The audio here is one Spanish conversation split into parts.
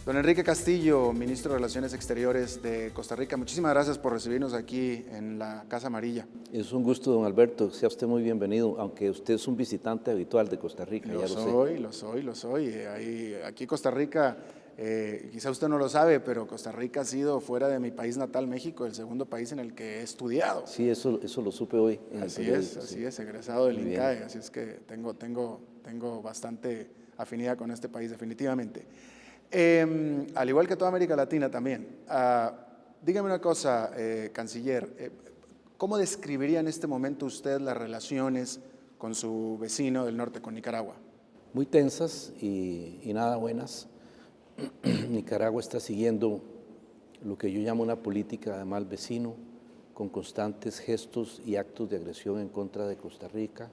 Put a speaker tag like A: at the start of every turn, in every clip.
A: Don Enrique Castillo, Ministro de Relaciones Exteriores de Costa Rica, muchísimas gracias por recibirnos aquí en la Casa Amarilla.
B: Es un gusto, don Alberto, sea usted muy bienvenido, aunque usted es un visitante habitual de Costa Rica,
A: Lo soy. Aquí Costa Rica, quizá usted no lo sabe, pero Costa Rica ha sido, fuera de mi país natal, México, el segundo país en el que he estudiado.
B: Sí, eso lo supe hoy.
A: Así es, egresado del INCAE, así es que tengo bastante afinidad con este país, definitivamente. Al igual que toda América Latina también. Dígame una cosa, canciller, ¿cómo describiría en este momento usted las relaciones con su vecino del norte, con Nicaragua?
B: Muy tensas y nada buenas. Nicaragua está siguiendo lo que yo llamo una política de mal vecino, con constantes gestos y actos de agresión en contra de Costa Rica.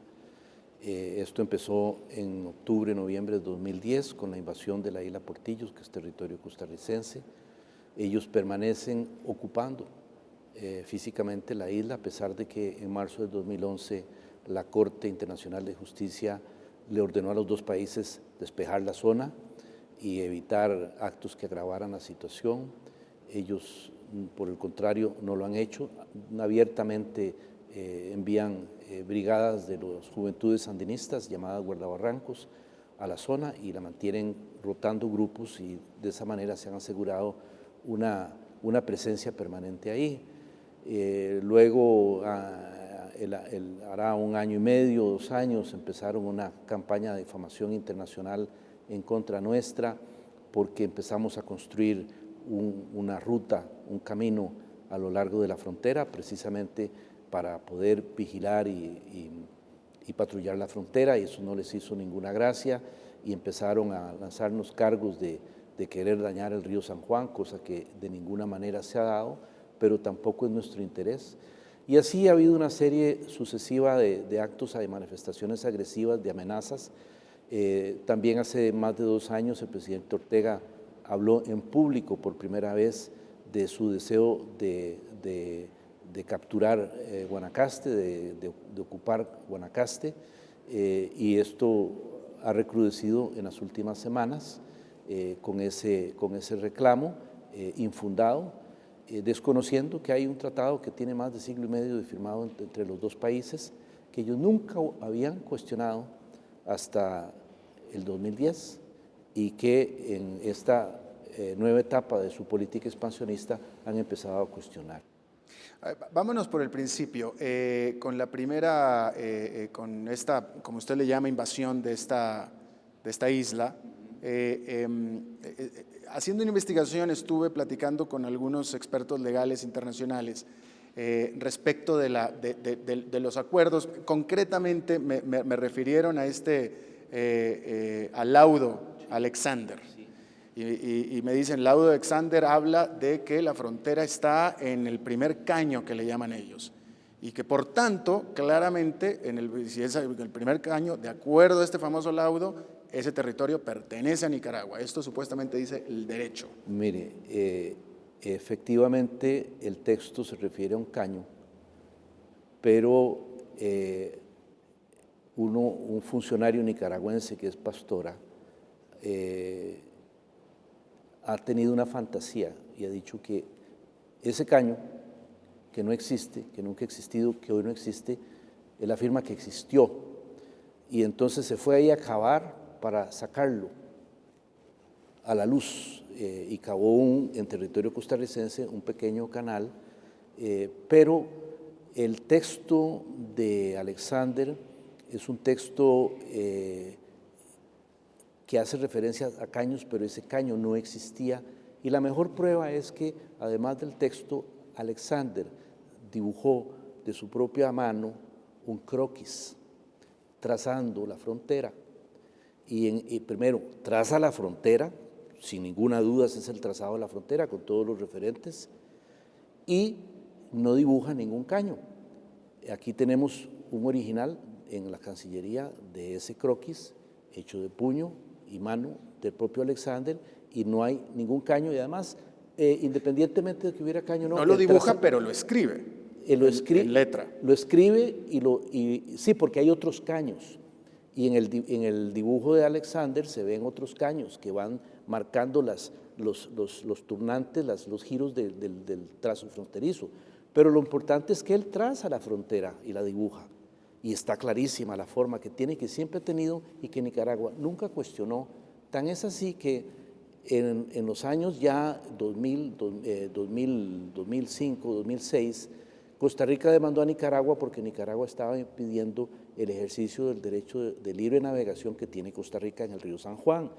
B: Esto empezó en octubre, noviembre de 2010 con la invasión de la isla Portillos, que es territorio costarricense. Ellos permanecen ocupando físicamente la isla, a pesar de que en marzo de 2011 la Corte Internacional de Justicia le ordenó a los dos países despejar la zona y evitar actos que agravaran la situación. Ellos, por el contrario, no lo han hecho. Abiertamente envían brigadas de las juventudes sandinistas llamadas guardabarrancos a la zona y la mantienen rotando grupos, y de esa manera se han asegurado una presencia permanente ahí. Luego, hará un año y medio, 2 años, empezaron una campaña de difamación internacional en contra nuestra, porque empezamos a construir una ruta, un camino a lo largo de la frontera, precisamente para poder vigilar y patrullar la frontera, y eso no les hizo ninguna gracia, y empezaron a lanzarnos cargos de querer dañar el río San Juan, cosa que de ninguna manera se ha dado, pero tampoco es nuestro interés. Y así ha habido una serie sucesiva de actos, de manifestaciones agresivas, de amenazas. También hace más de 2 años el presidente Ortega habló en público por primera vez de su deseo de capturar Guanacaste, de ocupar Guanacaste, y esto ha recrudecido en las últimas semanas con ese reclamo infundado, desconociendo que hay un tratado que tiene más de siglo y medio de firmado entre los dos países, que ellos nunca habían cuestionado hasta el 2010, y que en esta nueva etapa de su política expansionista han empezado a cuestionar.
A: Vámonos por el principio, con la primera, con esta, como usted le llama, invasión de esta isla. Haciendo una investigación estuve platicando con algunos expertos legales internacionales respecto de los acuerdos. Concretamente me refirieron a al laudo Alexander. Y me dicen, laudo Alexander habla de que la frontera está en el primer caño, que le llaman ellos, y que por tanto, claramente, si es el primer caño, de acuerdo a este famoso laudo, ese territorio pertenece a Nicaragua. Esto supuestamente dice el derecho.
B: Mire, efectivamente el texto se refiere a un caño, pero un funcionario nicaragüense que es pastora ha tenido una fantasía y ha dicho que ese caño, que no existe, que nunca ha existido, que hoy no existe, él afirma que existió, y entonces se fue ahí a cavar para sacarlo a la luz, y cavó en territorio costarricense un pequeño canal, pero el texto de Alexander es un texto que hace referencia a caños, pero ese caño no existía, y la mejor prueba es que, además del texto, Alexander dibujó de su propia mano un croquis, trazando la frontera, y primero traza la frontera, sin ninguna duda ese es el trazado de la frontera, con todos los referentes, y no dibuja ningún caño. Aquí tenemos un original en la Cancillería de ese croquis, hecho de puño y mano del propio Alexander, y no hay ningún caño, y además, independientemente de que hubiera caño o no.
A: No lo dibuja, pero lo escribe. En letra.
B: Lo escribe, sí, porque hay otros caños, y en el dibujo de Alexander se ven otros caños que van marcando las los turnantes, los giros del trazo fronterizo. Pero lo importante es que él traza la frontera y la dibuja. Y está clarísima la forma que tiene, que siempre ha tenido y que Nicaragua nunca cuestionó. Tan es así que en los años ya 2005, 2006, Costa Rica demandó a Nicaragua porque Nicaragua estaba impidiendo el ejercicio del derecho de libre navegación que tiene Costa Rica en el río San Juan.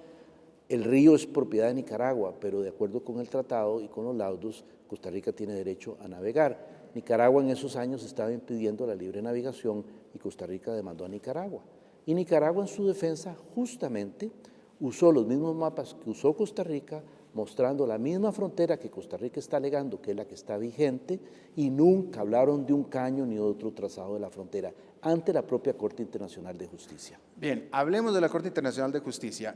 B: El río es propiedad de Nicaragua, pero de acuerdo con el tratado y con los laudos, Costa Rica tiene derecho a navegar. Nicaragua en esos años estaba impidiendo la libre navegación y Costa Rica demandó a Nicaragua. Y Nicaragua en su defensa justamente usó los mismos mapas que usó Costa Rica, mostrando la misma frontera que Costa Rica está alegando, que es la que está vigente, y nunca hablaron de un caño ni de otro trazado de la frontera, ante la propia Corte Internacional de Justicia.
A: Bien, hablemos de la Corte Internacional de Justicia.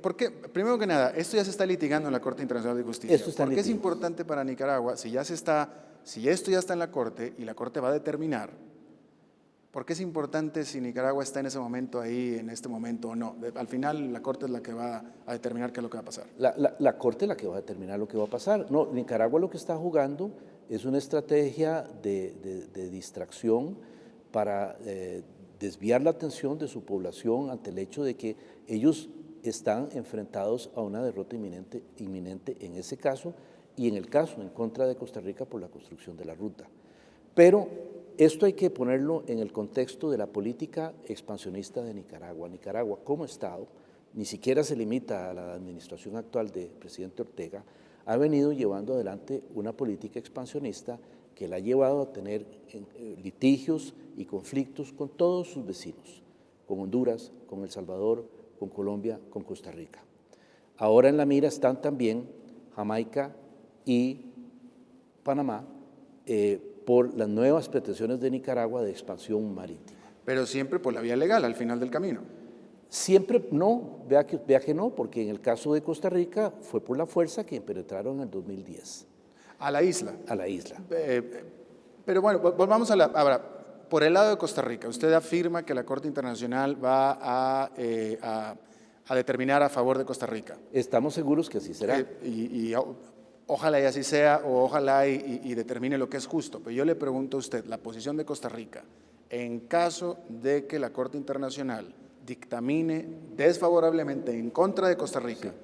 A: ¿Por qué? Primero que nada, esto ya se está litigando en la Corte Internacional de Justicia. ¿Por qué es importante para Nicaragua, si esto ya está en la Corte y la Corte va a determinar, por qué es importante si Nicaragua está en ese momento ahí, en este momento o no? Al final la Corte es la que va a determinar qué es lo que va a pasar.
B: La Corte es la que va a determinar lo que va a pasar. No, Nicaragua lo que está jugando es una estrategia de distracción para desviar la atención de su población ante el hecho de que ellos están enfrentados a una derrota inminente en ese caso y en el caso en contra de Costa Rica por la construcción de la ruta. Pero esto hay que ponerlo en el contexto de la política expansionista de Nicaragua. Nicaragua como Estado, ni siquiera se limita a la administración actual del presidente Ortega, ha venido llevando adelante una política expansionista que la ha llevado a tener litigios y conflictos con todos sus vecinos, con Honduras, con El Salvador, con Colombia, con Costa Rica. Ahora en la mira están también Jamaica y Panamá por las nuevas pretensiones de Nicaragua de expansión marítima.
A: Pero siempre por la vía legal, al final del camino.
B: Siempre no, vea que no, porque en el caso de Costa Rica fue por la fuerza que penetraron en el 2010.
A: A la isla.
B: A la isla.
A: Pero bueno, volvamos ahora, por el lado de Costa Rica, usted afirma que la Corte Internacional va a determinar a favor de Costa Rica.
B: Estamos seguros que así será.
A: Ojalá y así sea, o ojalá y determine lo que es justo. Pero yo le pregunto a usted, la posición de Costa Rica, en caso de que la Corte Internacional dictamine desfavorablemente en contra de Costa Rica, sí.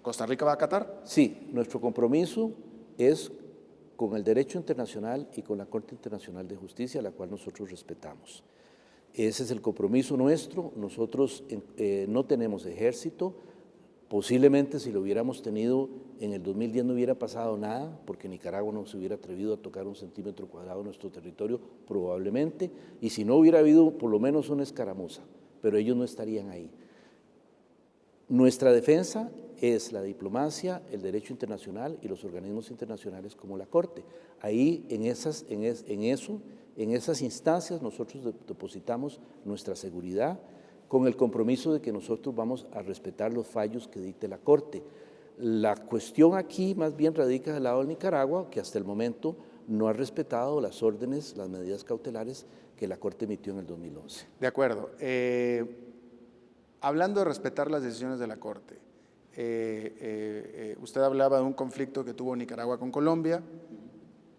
A: ¿Costa Rica va a acatar?
B: Sí, nuestro compromiso es con el derecho internacional y con la Corte Internacional de Justicia, la cual nosotros respetamos. Ese es el compromiso nuestro. Nosotros no tenemos ejército. Posiblemente si lo hubiéramos tenido en el 2010 no hubiera pasado nada, porque Nicaragua no se hubiera atrevido a tocar 1 centímetro cuadrado de nuestro territorio, probablemente, y si no hubiera habido por lo menos una escaramuza, pero ellos no estarían ahí. Nuestra defensa es la diplomacia, el derecho internacional y los organismos internacionales como la Corte. Ahí, en esas instancias, nosotros depositamos nuestra seguridad con el compromiso de que nosotros vamos a respetar los fallos que dicte la Corte. La cuestión aquí más bien radica del lado de Nicaragua, que hasta el momento no ha respetado las órdenes, las medidas cautelares que la Corte emitió en el 2011.
A: De acuerdo. Hablando de respetar las decisiones de la Corte, usted hablaba de un conflicto que tuvo Nicaragua con Colombia.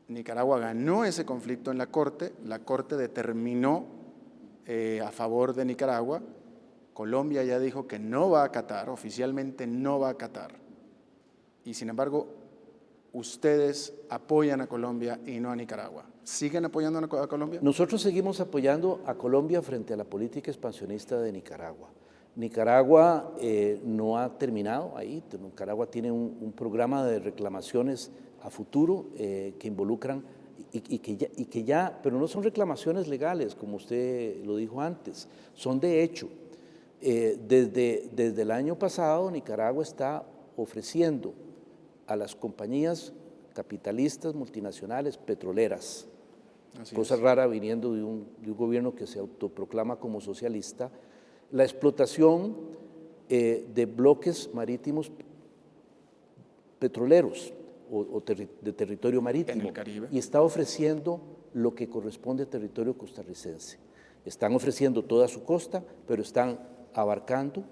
A: Nicaragua ganó ese conflicto en la Corte determinó a favor de Nicaragua. Colombia ya dijo que no va a acatar, oficialmente no va a acatar. Y sin embargo, ustedes apoyan a Colombia y no a Nicaragua. ¿Siguen apoyando a Colombia?
B: Nosotros seguimos apoyando a Colombia frente a la política expansionista de Nicaragua. Nicaragua no ha terminado ahí. Nicaragua tiene un programa de reclamaciones a futuro que involucran y que ya, pero no son reclamaciones legales, como usted lo dijo antes, son de hecho. Desde el año pasado, Nicaragua está ofreciendo a las compañías capitalistas multinacionales petroleras, cosa rara viniendo de un gobierno que se autoproclama como socialista, la explotación de bloques marítimos petroleros o de territorio marítimo.
A: En el Caribe.
B: Y está ofreciendo lo que corresponde a territorio costarricense. Están ofreciendo toda su costa, pero están abarcando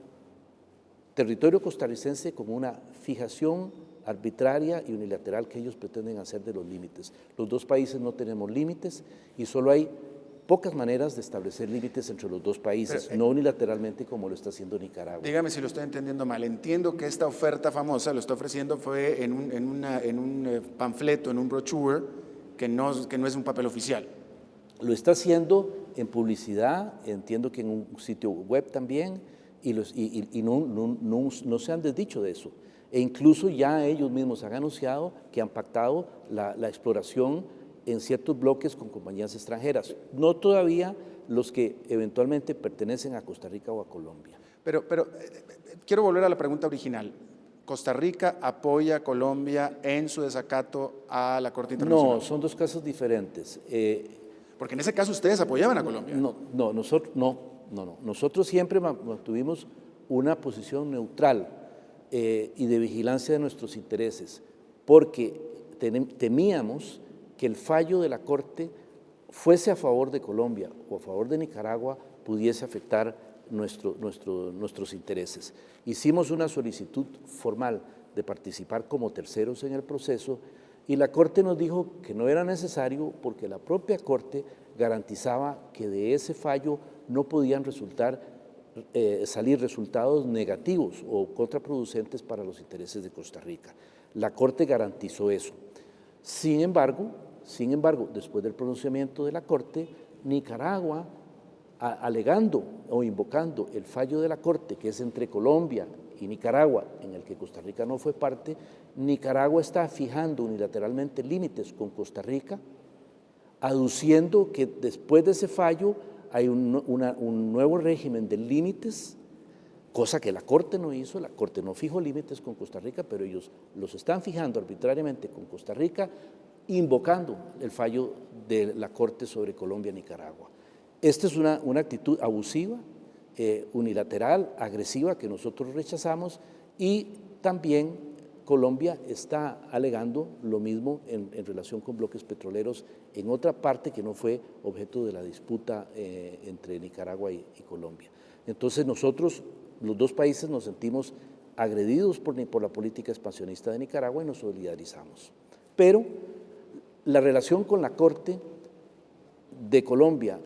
B: territorio costarricense con una fijación arbitraria y unilateral que ellos pretenden hacer de los límites. Los dos países no tenemos límites y solo hay pocas maneras de establecer límites entre los dos países, no unilateralmente como lo está haciendo Nicaragua.
A: Dígame si lo estoy entendiendo mal. Entiendo que esta oferta famosa lo está ofreciendo fue en un panfleto, en un brochure, que no es un papel oficial.
B: Lo está haciendo en publicidad, entiendo que en un sitio web también, y no se han desdicho de eso. E incluso ya ellos mismos han anunciado que han pactado la exploración en ciertos bloques con compañías extranjeras, no todavía los que eventualmente pertenecen a Costa Rica o a Colombia.
A: Pero quiero volver a la pregunta original. ¿Costa Rica apoya a Colombia en su desacato a la Corte Internacional?
B: No, son dos casos diferentes.
A: Porque en ese caso ustedes apoyaban a Colombia.
B: Nosotros siempre mantuvimos una posición neutral y de vigilancia de nuestros intereses, porque temíamos que el fallo de la Corte fuese a favor de Colombia o a favor de Nicaragua, pudiese afectar nuestros intereses. Hicimos una solicitud formal de participar como terceros en el proceso y la Corte nos dijo que no era necesario porque la propia Corte garantizaba que de ese fallo no podían salir resultados negativos o contraproducentes para los intereses de Costa Rica. La Corte garantizó eso. Sin embargo, después del pronunciamiento de la Corte, Nicaragua, alegando o invocando el fallo de la Corte, que es entre Colombia y Nicaragua, en el que Costa Rica no fue parte, Nicaragua está fijando unilateralmente límites con Costa Rica, aduciendo que después de ese fallo hay un nuevo régimen de límites, cosa que la Corte no hizo. La Corte no fijó límites con Costa Rica, pero ellos los están fijando arbitrariamente con Costa Rica, invocando el fallo de la Corte sobre Colombia y Nicaragua. Esta es una actitud abusiva, unilateral, agresiva, que nosotros rechazamos, y también Colombia está alegando lo mismo en relación con bloques petroleros en otra parte que no fue objeto de la disputa entre Nicaragua y Colombia. Entonces nosotros, los dos países, nos sentimos agredidos por la política expansionista de Nicaragua y nos solidarizamos. Pero la relación con la Corte de Colombia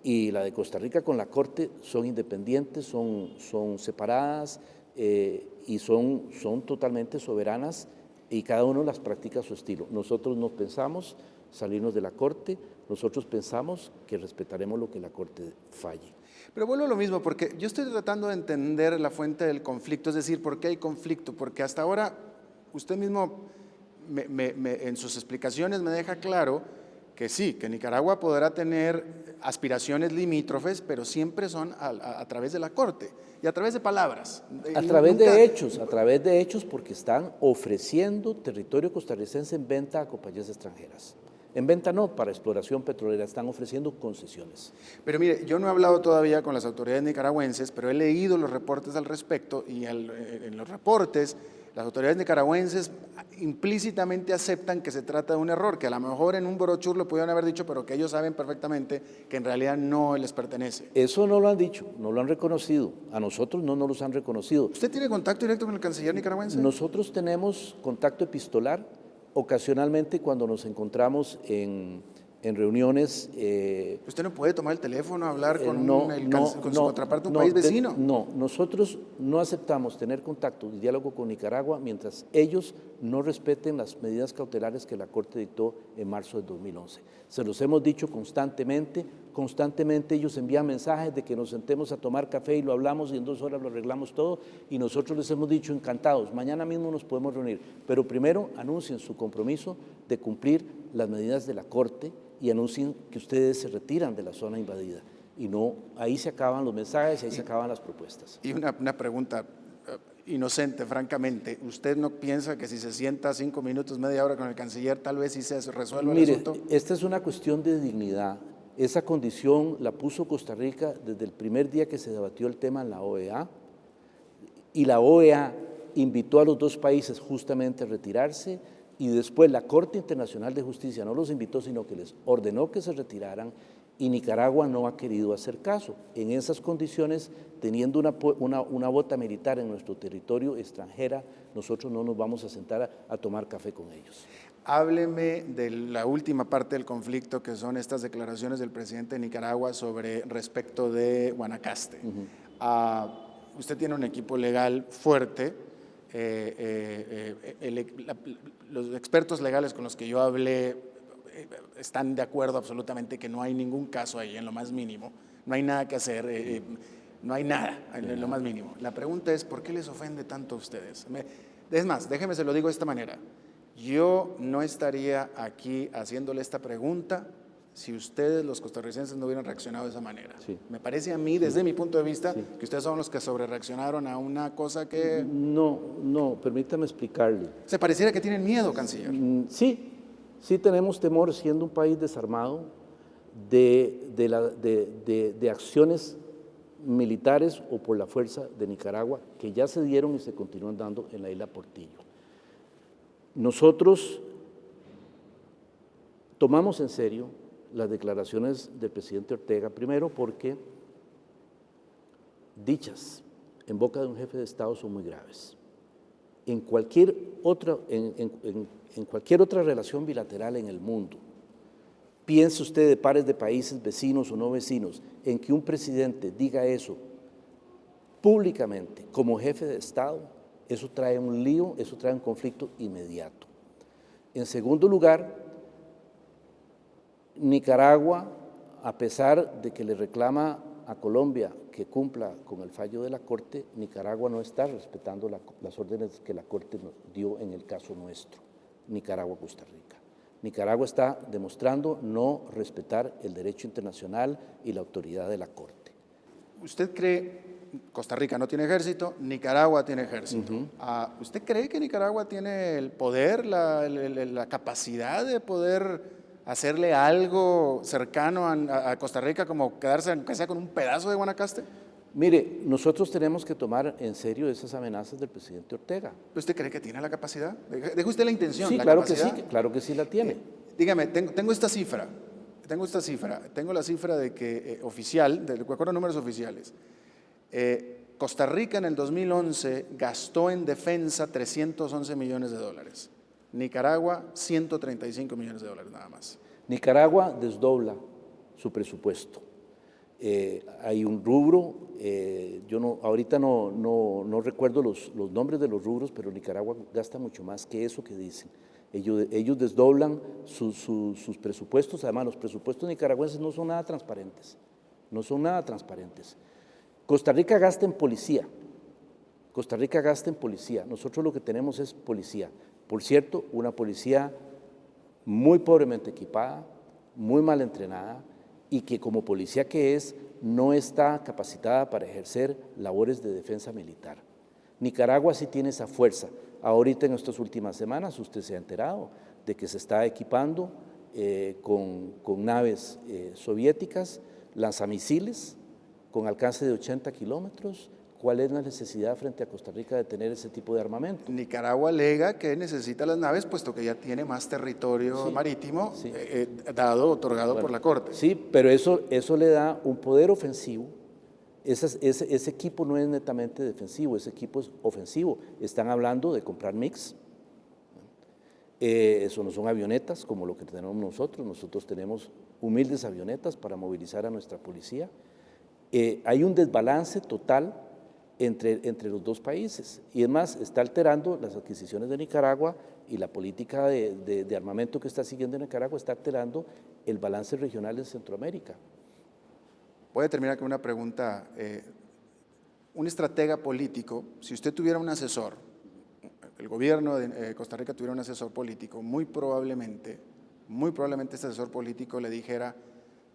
B: y la de Costa Rica con la Corte son independientes, son separadas y son totalmente soberanas, y cada uno las practica a su estilo. Nosotros no pensamos salirnos de la Corte, nosotros pensamos que respetaremos lo que la Corte falle.
A: Pero vuelvo a lo mismo, porque yo estoy tratando de entender la fuente del conflicto, es decir, ¿por qué hay conflicto? Porque hasta ahora usted mismo en sus explicaciones me deja claro que sí, que Nicaragua podrá tener aspiraciones limítrofes, pero siempre son a través de la Corte y a través de palabras.
B: A través de hechos, porque están ofreciendo territorio costarricense en venta a compañías extranjeras. En venta no, para exploración petrolera, están ofreciendo concesiones.
A: Pero mire, yo no he hablado todavía con las autoridades nicaragüenses, pero he leído los reportes al respecto, y en los reportes las autoridades nicaragüenses implícitamente aceptan que se trata de un error, que a lo mejor en un brochure lo pudieron haber dicho, pero que ellos saben perfectamente que en realidad no les pertenece.
B: Eso no lo han dicho, no lo han reconocido. A nosotros no nos los han reconocido.
A: ¿Usted tiene contacto directo con el canciller nicaragüense?
B: Nosotros tenemos contacto epistolar ocasionalmente cuando nos encontramos en reuniones.
A: ¿Usted no puede tomar el teléfono, hablar con su contraparte, un país vecino?
B: No, nosotros no aceptamos tener contacto y diálogo con Nicaragua mientras ellos no respeten las medidas cautelares que la Corte dictó en marzo de 2011. Se los hemos dicho constantemente ellos envían mensajes de que nos sentemos a tomar café y lo hablamos y en 2 horas lo arreglamos todo, y nosotros les hemos dicho encantados, mañana mismo nos podemos reunir, pero primero anuncien su compromiso de cumplir las medidas de la Corte y anuncien que ustedes se retiran de la zona invadida. Y no, ahí se acaban los mensajes y ahí se acaban las propuestas.
A: Y una pregunta inocente, francamente. ¿Usted no piensa que si se sienta 5 minutos, media hora con el canciller, tal vez sí se resuelva el asunto?
B: Esta es una cuestión de dignidad. Esa condición la puso Costa Rica desde el primer día que se debatió el tema en la OEA, y la OEA invitó a los dos países justamente a retirarse, y después la Corte Internacional de Justicia no los invitó, sino que les ordenó que se retiraran, y Nicaragua no ha querido hacer caso. En esas condiciones, teniendo una bota militar en nuestro territorio extranjera, nosotros no nos vamos a sentar a tomar café con ellos.
A: Hábleme de la última parte del conflicto, que son estas declaraciones del presidente de Nicaragua sobre respecto de Guanacaste. Usted tiene un equipo legal fuerte. Los expertos legales con los que yo hablé están de acuerdo absolutamente que no hay ningún caso ahí, en lo más mínimo. No hay nada que hacer, no hay nada, en lo más mínimo. La pregunta es, ¿por qué les ofende tanto a ustedes? Es más, déjeme se lo digo de esta manera. Yo no estaría aquí haciéndole esta pregunta si ustedes, los costarricenses, no hubieran reaccionado de esa manera.
B: Sí.
A: Me parece a mí, desde mi punto de vista, que ustedes son los que sobrereaccionaron a una cosa que...
B: No, permítame explicarle.
A: Se pareciera que tienen miedo, canciller.
B: Sí tenemos temor, siendo un país desarmado, de acciones militares o por la fuerza de Nicaragua, que ya se dieron y se continúan dando en la isla Portillo. Nosotros tomamos en serio las declaraciones del presidente Ortega, primero porque dichas en boca de un jefe de Estado son muy graves. En cualquier otra relación bilateral en el mundo, piense usted de pares de países vecinos o no vecinos, en que un presidente diga eso públicamente como jefe de Estado, eso trae un lío, eso trae un conflicto inmediato. En segundo lugar, Nicaragua, a pesar de que le reclama a Colombia que cumpla con el fallo de la Corte, Nicaragua no está respetando las órdenes que la Corte nos dio en el caso nuestro, Nicaragua-Costa Rica. Nicaragua está demostrando no respetar el derecho internacional y la autoridad de la Corte.
A: ¿Usted cree, Costa Rica no tiene ejército, Nicaragua tiene ejército? ¿Usted cree que Nicaragua tiene el poder, la capacidad de poder hacerle algo cercano a Costa Rica, como quedarse aunque sea con un pedazo de Guanacaste?
B: Mire, nosotros tenemos que tomar en serio esas amenazas del presidente Ortega.
A: ¿Usted cree que tiene la capacidad? Deje usted la intención.
B: Sí,
A: la
B: claro
A: capacidad.
B: que sí, claro que sí la tiene.
A: Dígame, tengo esta cifra, tengo la cifra de que oficial, de acuerdo a números oficiales, Costa Rica en el 2011 gastó en defensa 311 millones de dólares. Nicaragua, 135 millones de dólares nada más.
B: Nicaragua desdobla su presupuesto. Hay un rubro, yo ahorita no recuerdo los nombres de los rubros, pero Nicaragua gasta mucho más que eso que dicen. Ellos desdoblan sus presupuestos. Además, los presupuestos nicaragüenses no son nada transparentes. Costa Rica gasta en policía. Nosotros lo que tenemos es policía. Por cierto, una policía muy pobremente equipada, muy mal entrenada y que como policía que es, no está capacitada para ejercer labores de defensa militar. Nicaragua sí tiene esa fuerza. Ahorita en estas últimas semanas usted se ha enterado de que se está equipando con naves soviéticas, lanzamisiles con alcance de 80 kilómetros. ¿Cuál es la necesidad frente a Costa Rica de tener ese tipo de armamento?
A: Nicaragua alega que necesita las naves, puesto que ya tiene más territorio marítimo otorgado por la Corte.
B: Sí, pero eso le da un poder ofensivo. Ese equipo no es netamente defensivo, ese equipo es ofensivo. Están hablando de comprar MiGs. Eso no son avionetas como lo que tenemos nosotros. Nosotros tenemos humildes avionetas para movilizar a nuestra policía. Hay un desbalance total entre los dos países y además está alterando las adquisiciones de Nicaragua y la política de armamento que está siguiendo Nicaragua está alterando el balance regional en Centroamérica.
A: Voy a terminar con una pregunta. Un estratega político, si usted tuviera un asesor, el gobierno de Costa Rica tuviera un asesor político, muy probablemente este asesor político le dijera,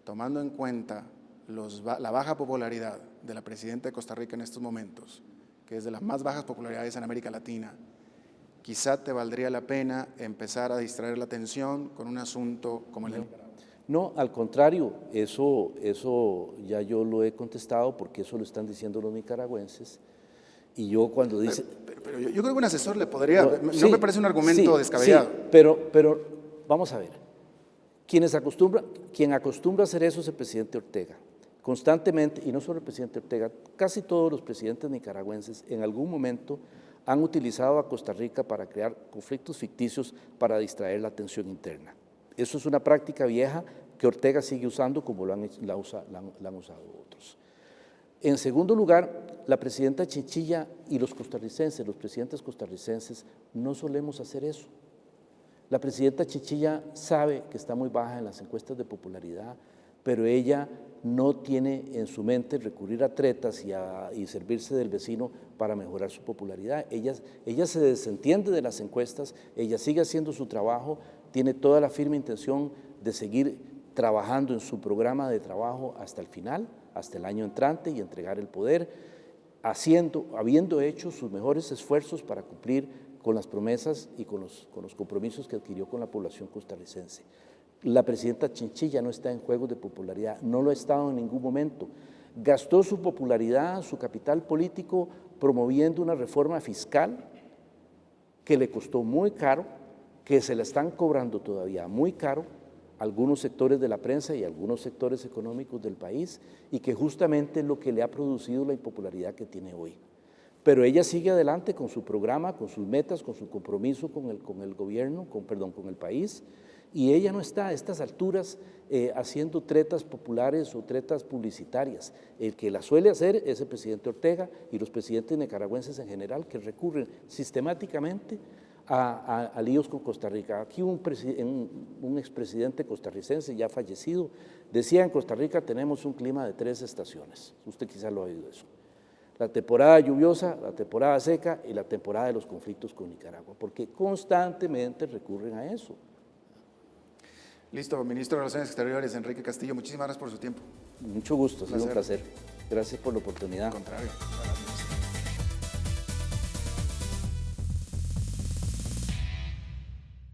A: tomando en cuenta la baja popularidad de la presidenta de Costa Rica en estos momentos, que es de las más bajas popularidades en América Latina, quizá te valdría la pena empezar a distraer la atención con un asunto como el de Nicaragua.
B: No, al contrario, eso ya yo lo he contestado porque eso lo están diciendo los nicaragüenses. Y yo cuando dice...
A: Pero yo creo que un asesor le podría... No me parece un argumento descabellado.
B: Sí, pero vamos a ver. Quien acostumbra a hacer eso es el presidente Ortega. Constantemente, y no solo el presidente Ortega, casi todos los presidentes nicaragüenses en algún momento han utilizado a Costa Rica para crear conflictos ficticios para distraer la atención interna. Eso es una práctica vieja que Ortega sigue usando como la han usado otros. En segundo lugar, la presidenta Chinchilla y los presidentes costarricenses, no solemos hacer eso. La presidenta Chinchilla sabe que está muy baja en las encuestas de popularidad, pero ella no tiene en su mente recurrir a tretas y servirse del vecino para mejorar su popularidad. Ella se desentiende de las encuestas, ella sigue haciendo su trabajo, tiene toda la firme intención de seguir trabajando en su programa de trabajo hasta el final, hasta el año entrante y entregar el poder, habiendo hecho sus mejores esfuerzos para cumplir con las promesas y con los compromisos que adquirió con la población costarricense. La presidenta Chinchilla no está en juegos de popularidad, no lo ha estado en ningún momento. Gastó su popularidad, su capital político, promoviendo una reforma fiscal que le costó muy caro, que se la están cobrando todavía muy caro a algunos sectores de la prensa y a algunos sectores económicos del país, y que justamente es lo que le ha producido la impopularidad que tiene hoy. Pero ella sigue adelante con su programa, con sus metas, con su compromiso con el gobierno, con el país, y ella no está a estas alturas haciendo tretas populares o tretas publicitarias. El que la suele hacer es el presidente Ortega y los presidentes nicaragüenses en general, que recurren sistemáticamente a líos con Costa Rica. Aquí un expresidente costarricense ya fallecido decía: en Costa Rica tenemos un clima de 3 estaciones. Usted quizá lo ha oído eso. La temporada lluviosa, la temporada seca y la temporada de los conflictos con Nicaragua, porque constantemente recurren a eso.
A: Listo, ministro de Relaciones Exteriores, Enrique Castillo, muchísimas gracias por su tiempo.
B: Mucho gusto, ha sido un placer. Gracias por la oportunidad.
A: Al contrario.